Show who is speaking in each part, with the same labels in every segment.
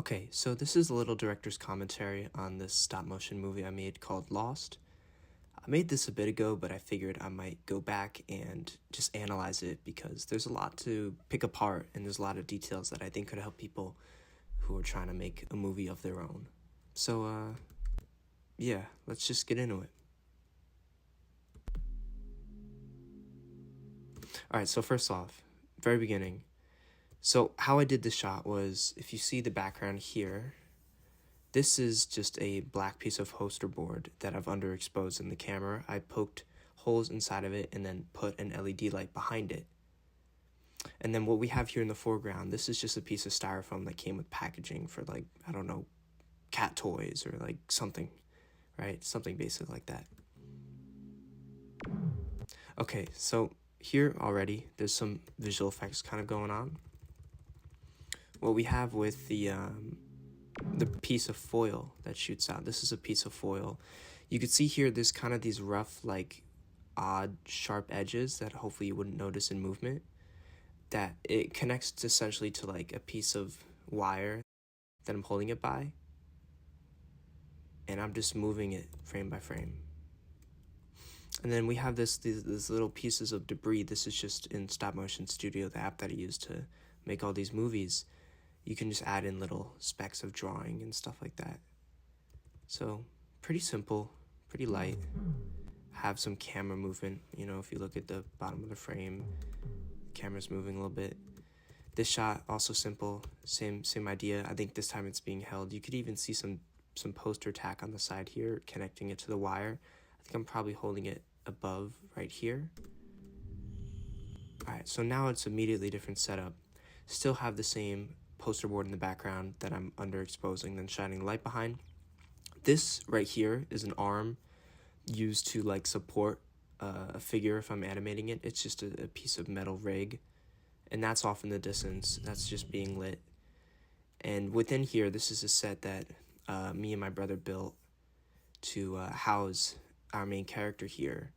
Speaker 1: Okay, so this is a little director's commentary on this stop motion movie I made called Lost. I made this a bit ago, but I figured I might go back and just analyze it because there's a lot to pick apart and there's a lot of details that I think could help people who are trying to make a movie of their own. So, yeah, let's just get into it. Alright, so first off, very beginning. So how I did the shot was, if you see the background here, this is just a black piece of poster board that I've underexposed in the camera. I poked holes inside of it and then put an LED light behind it. And then what we have here in the foreground, this is just a piece of styrofoam that came with packaging for, like, I don't know, cat toys or like something, right? Something basic like that. Okay, so here already there's some visual effects kind of going on. What we have with the piece of foil that shoots out, this is a piece of foil. You can see here there's kind of these rough, like, odd, sharp edges that hopefully you wouldn't notice in movement. That it connects essentially to like a piece of wire that I'm holding it by. And I'm just moving it frame by frame. And then we have these little pieces of debris. This is just in Stop Motion Studio, the app that I use to make all these movies. You can just add in little specks of drawing and stuff like that. So pretty simple, pretty light. Have some camera movement. You know, if you look at the bottom of the frame, the camera's moving a little bit. This shot, also simple, same idea. I think this time it's being held. You could even see some poster tack on the side here, connecting it to the wire. I think I'm probably holding it above right here. Alright, so now it's immediately different setup. Still have the same poster board in the background that I'm underexposing, then shining light behind. This right here is an arm used to like support a figure if I'm animating it. It's just a piece of metal rig, and that's off in the distance. That's just being lit. And within here, this is a set that me and my brother built to house our main character here.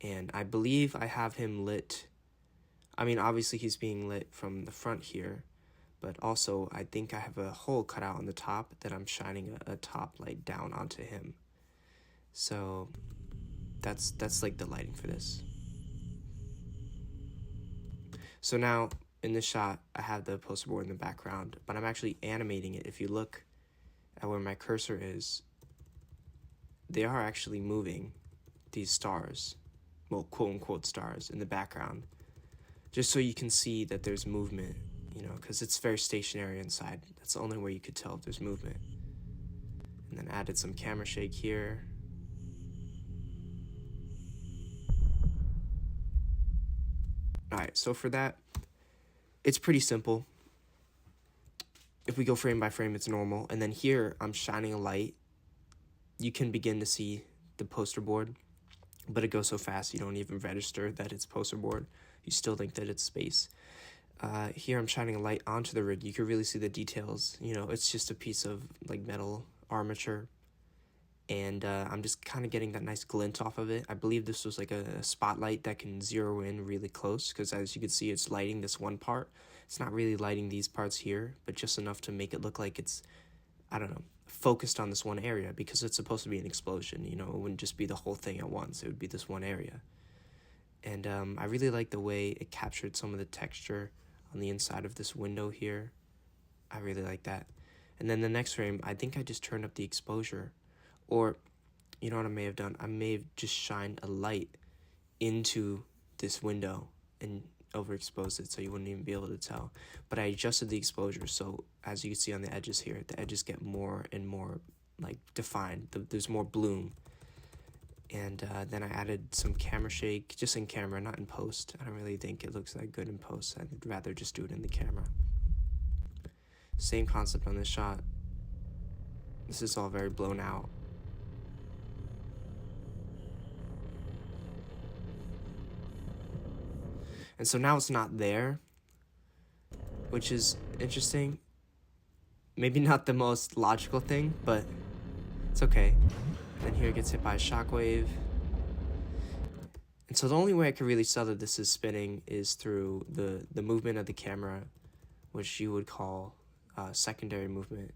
Speaker 1: And I believe I have him lit. I mean, obviously he's being lit from the front here, but also I think I have a hole cut out on the top that I'm shining a top light down onto him. So that's like the lighting for this. So now in this shot, I have the poster board in the background, but I'm actually animating it. If you look at where my cursor is, they are actually moving these stars, well, quote unquote stars, in the background, just so you can see that there's movement, you know, because it's very stationary inside. That's the only way you could tell if there's movement. And then added some camera shake here. Alright, so for that, it's pretty simple. If we go frame by frame, it's normal. And then here, I'm shining a light. You can begin to see the poster board, but it goes so fast you don't even register that it's poster board. You still think that it's space. Here, I'm shining a light onto the rig. You can really see the details. You know, it's just a piece of like metal armature. And I'm just kind of getting that nice glint off of it. I believe this was like a spotlight that can zero in really close, because as you can see, it's lighting this one part. It's not really lighting these parts here, but just enough to make it look like it's, I don't know, focused on this one area, because it's supposed to be an explosion. You know, it wouldn't just be the whole thing at once. It would be this one area. And I really like the way it captured some of the texture on the inside of this window here. I really like that. And then the next frame, I think I just turned up the exposure. Or, you know what I may have done? I may have just shined a light into this window and overexposed it so you wouldn't even be able to tell. But I adjusted the exposure, so as you can see on the edges here, the edges get more and more like defined. There's more bloom. And then I added some camera shake, just in camera, not in post. I don't really think it looks that good in post. I'd rather just do it in the camera. Same concept on this shot. This is all very blown out. And so now it's not there, which is interesting. Maybe not the most logical thing, but it's okay. And here it gets hit by a shockwave. And so the only way I could really tell that this is spinning is through the movement of the camera, which you would call secondary movement.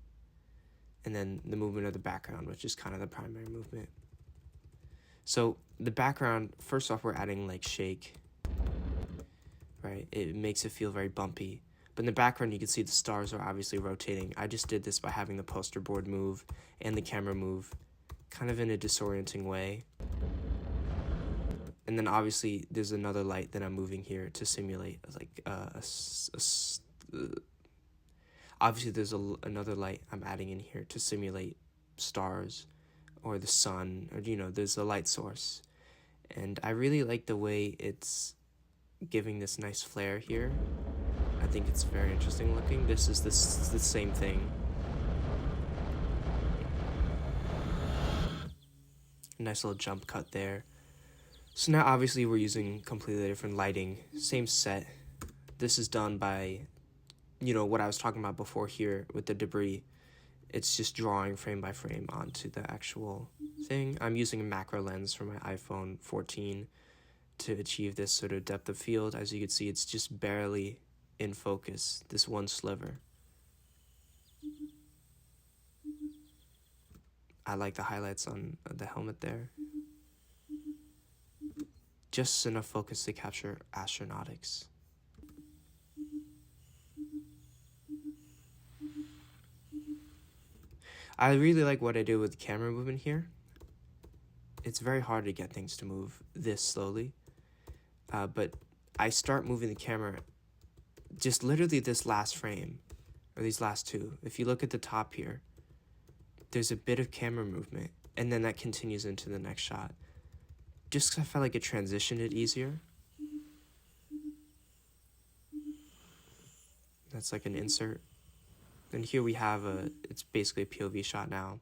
Speaker 1: and then the movement of the background, which is kind of the primary movement. So the background, first off, we're adding like shake, right? It makes it feel very bumpy. But in the background, you can see the stars are obviously rotating. I just did this by having the poster board move and the camera move kind of in a disorienting way. And then obviously there's another light that I'm moving here to simulate like obviously there's another light I'm adding in here to simulate stars or the sun, or there's a light source. And I really like the way it's giving this nice flare here. I think it's very interesting looking. This is the same thing. Nice little jump cut there. So now obviously we're using completely different lighting, same set. This is done by, what I was talking about before here with the debris. It's just drawing frame by frame onto the actual thing. I'm using a macro lens from my iPhone 14 to achieve this sort of depth of field. As you can see, it's just barely in focus, this one sliver. I like the highlights on the helmet there. Just enough focus to capture astronautics. I really like what I do with the camera movement here. It's very hard to get things to move this slowly. But I start moving the camera just literally this last frame, or these last two. If you look at the top here, there's a bit of camera movement, and then that continues into the next shot. Just 'cause I felt like it transitioned it easier. That's like an insert. And here we have it's basically a POV shot now.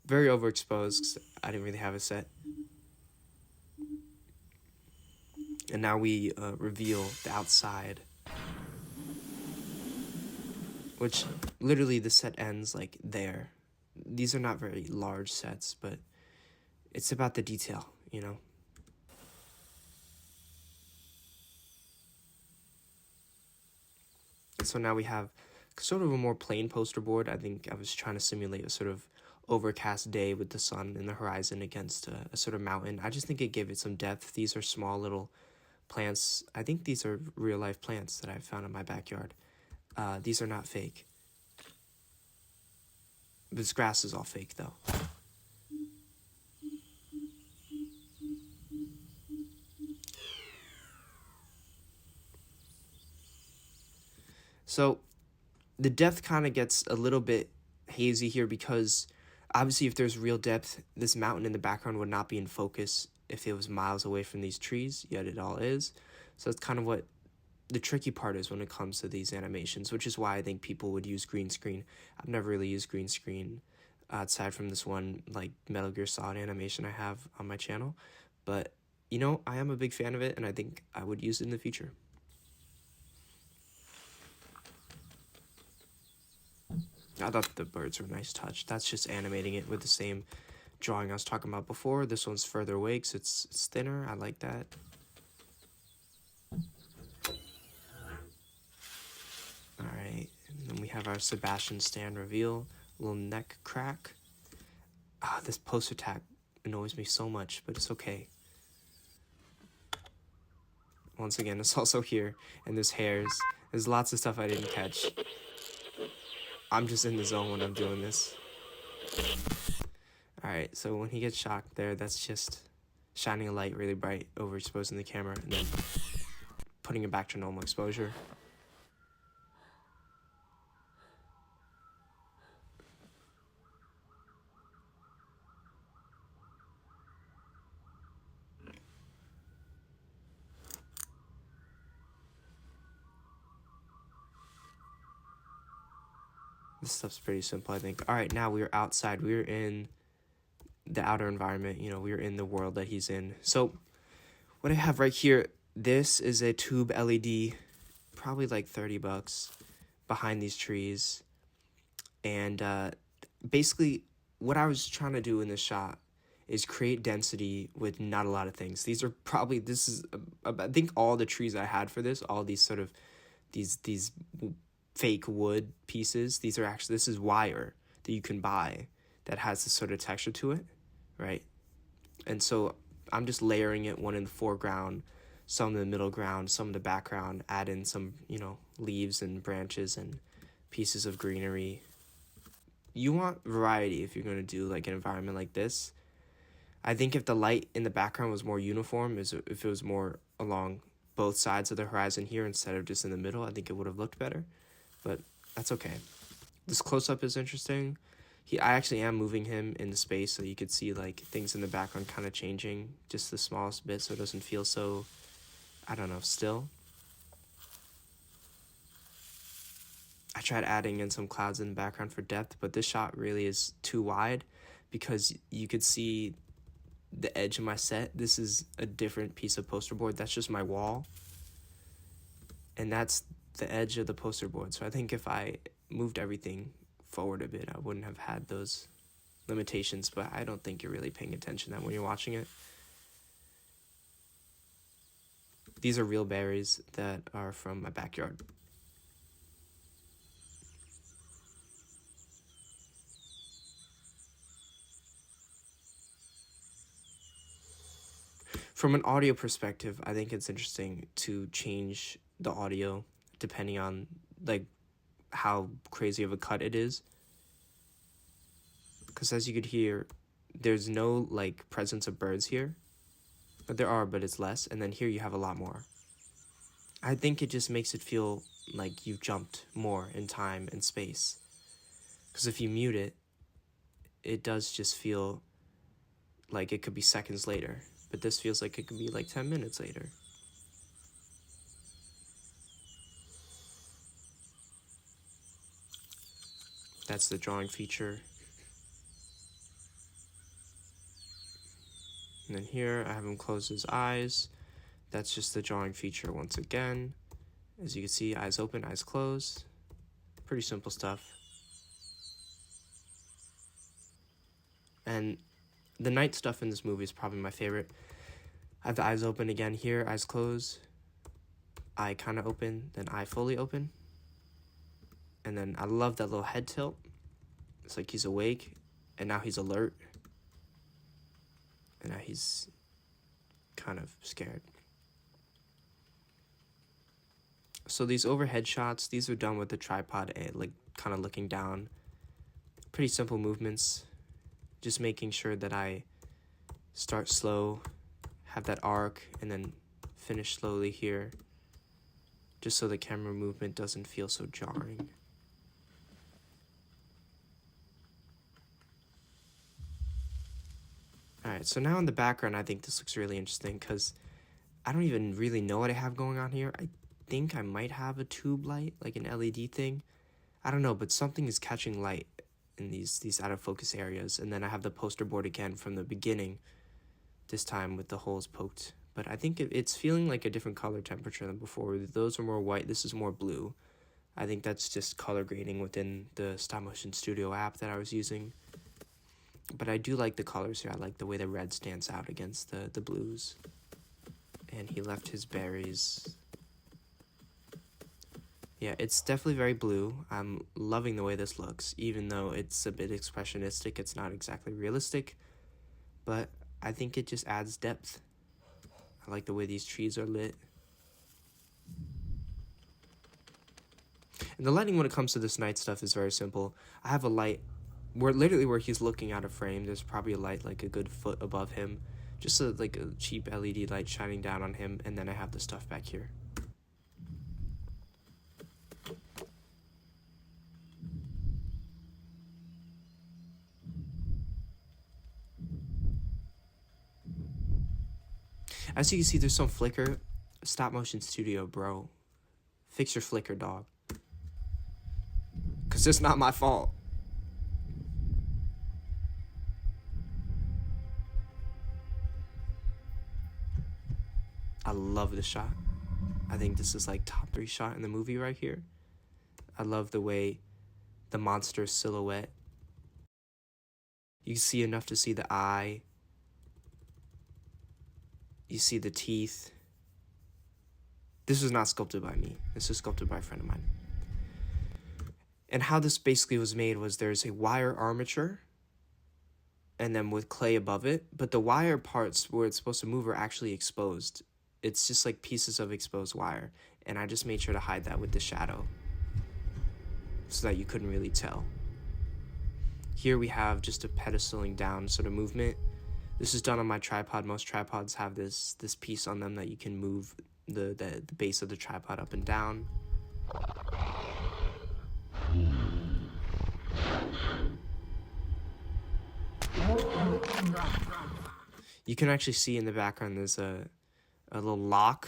Speaker 1: Very overexposed because I didn't really have a set. And now we reveal the outside. Which, literally, the set ends like there. These are not very large sets, but it's about the detail, So now we have sort of a more plain poster board. I think I was trying to simulate a sort of overcast day with the sun in the horizon against a sort of mountain. I just think it gave it some depth. These are small little plants. I think these are real life plants that I found in my backyard. These are not fake. This grass is all fake though. So the depth kind of gets a little bit hazy here because obviously if there's real depth, this mountain in the background would not be in focus if it was miles away from these trees, yet it all is. So that's kind of what the tricky part is when it comes to these animations, which is why I think people would use green screen. I've never really used green screen aside from this one like Metal Gear Solid animation I have on my channel. But, I am a big fan of it, and I think I would use it in the future. I thought the birds were a nice touch. That's just animating it with the same drawing I was talking about before. This one's further away because it's thinner. I like that. Alright, and then we have our Sebastian Stan reveal. Little neck crack. This poster tag annoys me so much, but it's okay. Once again, it's also here, and there's hairs. There's lots of stuff I didn't catch. I'm just in the zone when I'm doing this. Alright, so when he gets shocked there, that's just shining a light really bright, overexposing the camera, and then putting it back to normal exposure. This stuff's pretty simple, I think. Alright, now we're outside. We're in the outer environment. We're in the world that he's in. So, what I have right here, this is a tube LED, probably like $30 behind these trees. And basically, what I was trying to do in this shot is create density with not a lot of things. These are probably, I think all the trees I had for this, all these sort of, these fake wood pieces, this is wire. that you can buy that has this sort of texture to it, right? And so I'm just layering it, one in the foreground, some in the middle ground, some in the background, add in some, leaves and branches and pieces of greenery. You want variety if you're going to do like an environment like this. I think if the light in the background was more uniform, if it was more along both sides of the horizon here instead of just in the middle, I think it would have looked better. But that's okay. This close-up is interesting. I actually am moving him into space so you could see like things in the background kind of changing just the smallest bit so it doesn't feel so, I don't know, still. I tried adding in some clouds in the background for depth, but this shot really is too wide because you could see the edge of my set. This is a different piece of poster board. That's just my wall. And that's the edge of the poster board. So I think if I moved everything forward a bit, I wouldn't have had those limitations, but I don't think you're really paying attention to that when you're watching it. These are real berries that are from my backyard. From an audio perspective, I think it's interesting to change the audio depending on like how crazy of a cut it is. Because as you could hear, there's no like presence of birds here. There are, but it's less. And then here you have a lot more. I think it just makes it feel like you've jumped more in time and space. Because if you mute it, it does just feel like it could be seconds later. But this feels like it could be like 10 minutes later. That's the drawing feature. And then here I have him close his eyes. That's just the drawing feature once again. As you can see, eyes open, eyes closed. Pretty simple stuff. And the night stuff in this movie is probably my favorite. I have the eyes open again here, eyes closed. Eye kind of open, then eye fully open. And then I love that little head tilt. It's like he's awake, and now he's alert. And now he's kind of scared. So these overhead shots, these are done with the tripod and like kind of looking down. Pretty simple movements. Just making sure that I start slow, have that arc, and then finish slowly here. Just so the camera movement doesn't feel so jarring. Alright, so now in the background, I think this looks really interesting because I don't even really know what I have going on here. I think I might have a tube light, like an LED thing. I don't know, but something is catching light in these out of focus areas. And then I have the poster board again from the beginning, this time with the holes poked. But I think it's feeling like a different color temperature than before. Those are more white, this is more blue. I think that's just color grading within the Stop Motion Studio app that I was using. But I do like the colors here. I like the way the red stands out against the blues. And he left his berries. Yeah, it's definitely very blue. I'm loving the way this looks. Even though it's a bit expressionistic, it's not exactly realistic. But I think it just adds depth. I like the way these trees are lit. And the lighting when it comes to this night stuff is very simple. I have a light where he's looking out of frame. There's probably a light like a good foot above him. Just like a cheap LED light shining down on him. And then I have the stuff back here. As you can see, there's some flicker. Stop Motion Studio, bro. Fix your flicker, dog. Because it's not my fault. I love this shot. I think this is like top 3 shot in the movie right here. I love the way the monster silhouette. You see enough to see the eye. You see the teeth. This was not sculpted by me. This was sculpted by a friend of mine. And how this basically was made was there's a wire armature and then with clay above it, but the wire parts where it's supposed to move are actually exposed. It's just like pieces of exposed wire, and I just made sure to hide that with the shadow so that you couldn't really tell. Here we have just a pedestaling down sort of movement. This is done on my tripod. Most tripods have this piece on them that you can move the base of the tripod up and down. You can actually see in the background there's a little lock,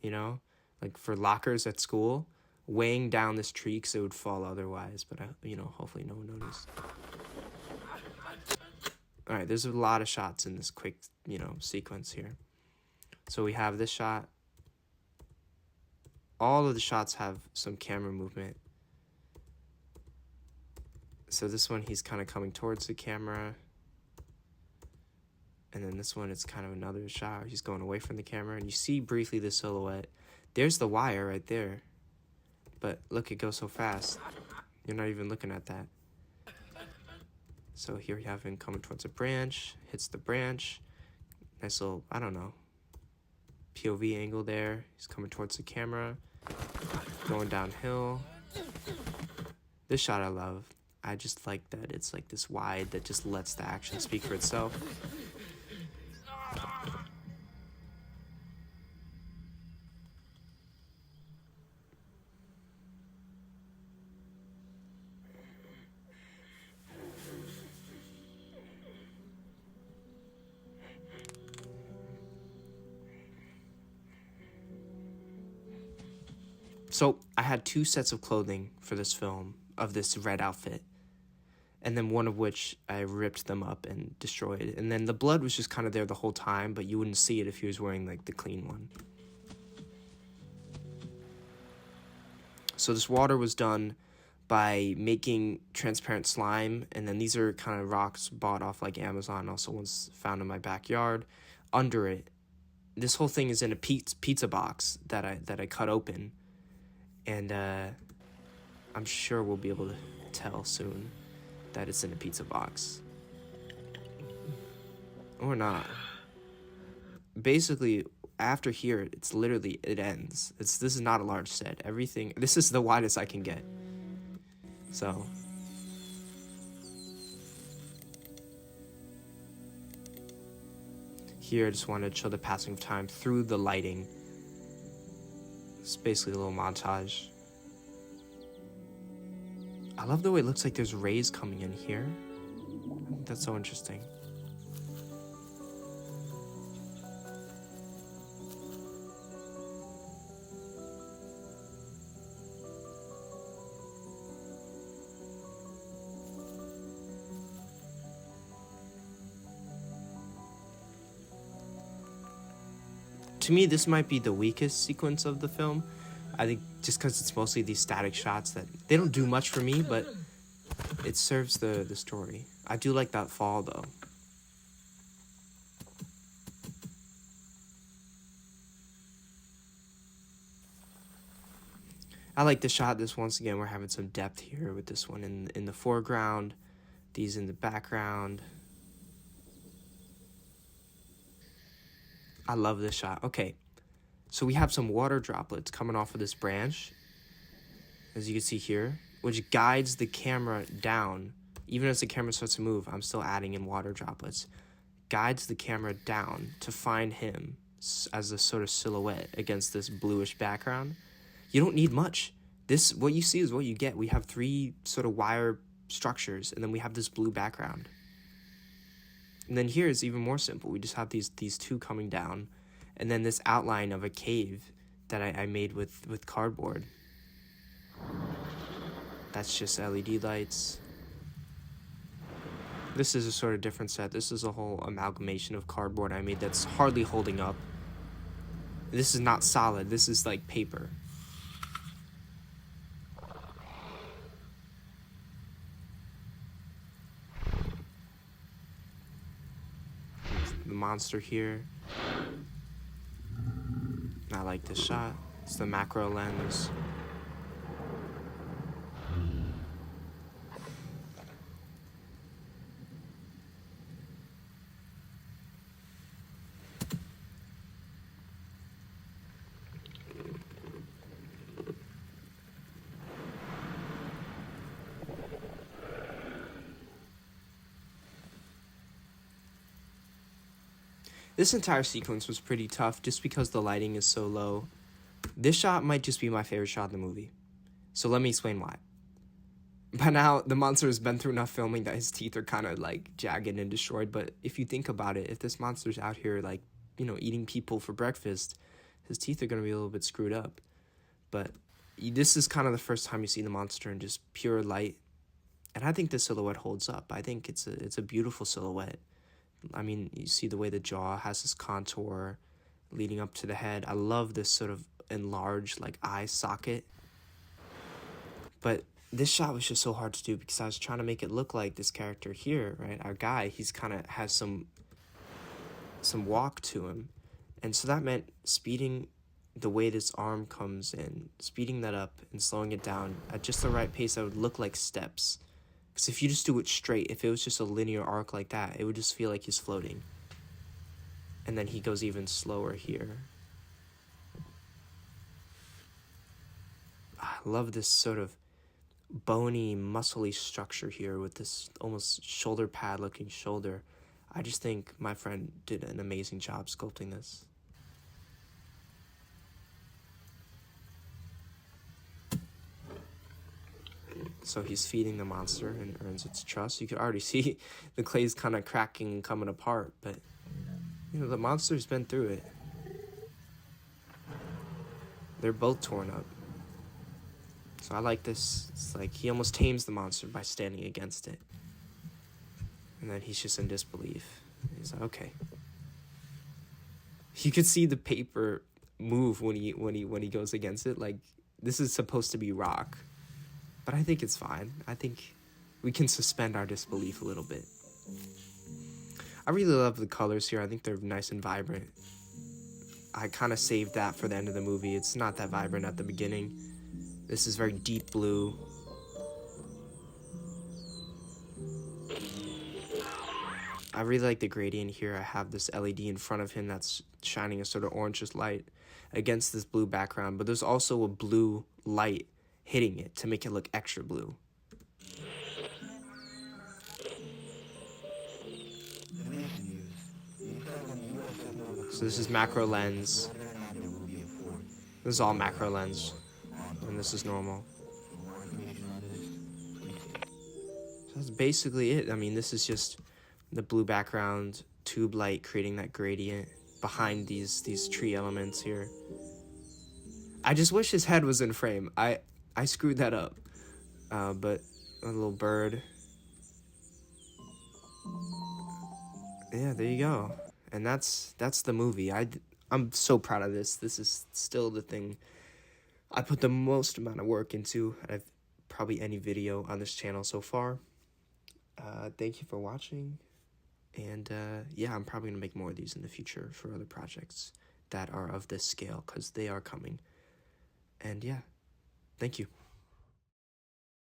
Speaker 1: you know, like for lockers at school, weighing down this tree because it would fall otherwise, but you know, hopefully no one noticed. All right, there's a lot of shots in this quick, you know, sequence here. So we have this shot. All of the shots have some camera movement. So this one, he's kind of coming towards the camera. And then this one, it's kind of another shot. He's going away from the camera. And you see briefly the silhouette. There's the wire right there. But look, it goes so fast. You're not even looking at that. So here we have him coming towards a branch. Hits the branch. Nice little, I don't know, POV angle there. He's coming towards the camera. Going downhill. This shot I love. I just like that it's like this wide that just lets the action speak for itself. So I had 2 sets of clothing for this film of this red outfit, and then one of which I ripped them up and destroyed. And then the blood was just kind of there the whole time, but you wouldn't see it if he was wearing like the clean one. So this water was done by making transparent slime, and then these are kind of rocks bought off like Amazon, also ones found in my backyard. Under it, this whole thing is in a pizza box that I cut open. And I'm sure we'll be able to tell soon that it's in a pizza box. Or not. Basically, after here, it's literally, it ends. This is not a large set. Everything, this is the widest I can get. So. Here, I just wanted to show the passing of time through the lighting. It's basically a little montage. I love the way it looks like there's rays coming in here. That's so interesting. To me, this might be the weakest sequence of the film. I think just because it's mostly these static shots that they don't do much for me, but it serves the story. I do like that fall, though. I like the shot. This once again, we're having some depth here with this one in the foreground, these in the background. I love this shot. Okay, so we have some water droplets coming off of this branch, as you can see here, which guides the camera down. Even as the camera starts to move, I'm still adding in water droplets. Guides the camera down to find him as a sort of silhouette against this bluish background. You don't need much. This, what you see is what you get. We have 3 sort of wire structures, and then we have this blue background. And then here it's even more simple. We just have these 2 coming down, and then this outline of a cave that I made with cardboard. That's just LED lights. This is a sort of different set. This is a whole amalgamation of cardboard I made that's hardly holding up. This is not solid. This is like paper. The monster here. I like this shot. It's the macro lens. This entire sequence was pretty tough just because the lighting is so low. This shot might just be my favorite shot in the movie. So let me explain why. By now, the monster has been through enough filming that his teeth are kind of like jagged and destroyed. But if you think about it, if this monster's out here like, you know, eating people for breakfast, his teeth are going to be a little bit screwed up. But this is kind of the first time you see the monster in just pure light. And I think the silhouette holds up. I think it's a beautiful silhouette. I mean, you see the way the jaw has this contour leading up to the head. I love this sort of enlarged like eye socket. But this shot was just so hard to do because I was trying to make it look like this character here, right? Our guy, he's kind of has some walk to him. And so that meant speeding the way this arm comes in, speeding that up and slowing it down at just the right pace that would look like steps. Because if you just do it straight, if it was just a linear arc like that, it would just feel like he's floating. And then he goes even slower here. I love this sort of bony, muscly structure here with this almost shoulder pad looking shoulder. I just think my friend did an amazing job sculpting this. So he's feeding the monster and earns its trust. You could already see the clay's kind of cracking and coming apart, but you know, the monster's been through it. They're both torn up. So I like this. It's like he almost tames the monster by standing against it. And then he's just in disbelief. He's like, okay. You could see the paper move when he goes against it. Like, this is supposed to be rock. But I think it's fine. I think we can suspend our disbelief a little bit. I really love the colors here. I think they're nice and vibrant. I kind of saved that for the end of the movie. It's not that vibrant at the beginning. This is very deep blue. I really like the gradient here. I have this LED in front of him that's shining a sort of orangish light against this blue background. But there's also a blue light hitting it to make it look extra blue. So this is macro lens. This is all macro lens. And this is normal. So that's basically it. I mean, this is just the blue background, tube light creating that gradient behind these tree elements here. I just wish his head was in frame. I screwed that up. But a little bird. Yeah, there you go. And that's the movie. I'm so proud of this. This is still the thing I put the most amount of work into out of probably any video on this channel so far. Thank you for watching. And yeah, I'm probably going to make more of these in the future for other projects that are of this scale because they are coming. And yeah, thank you.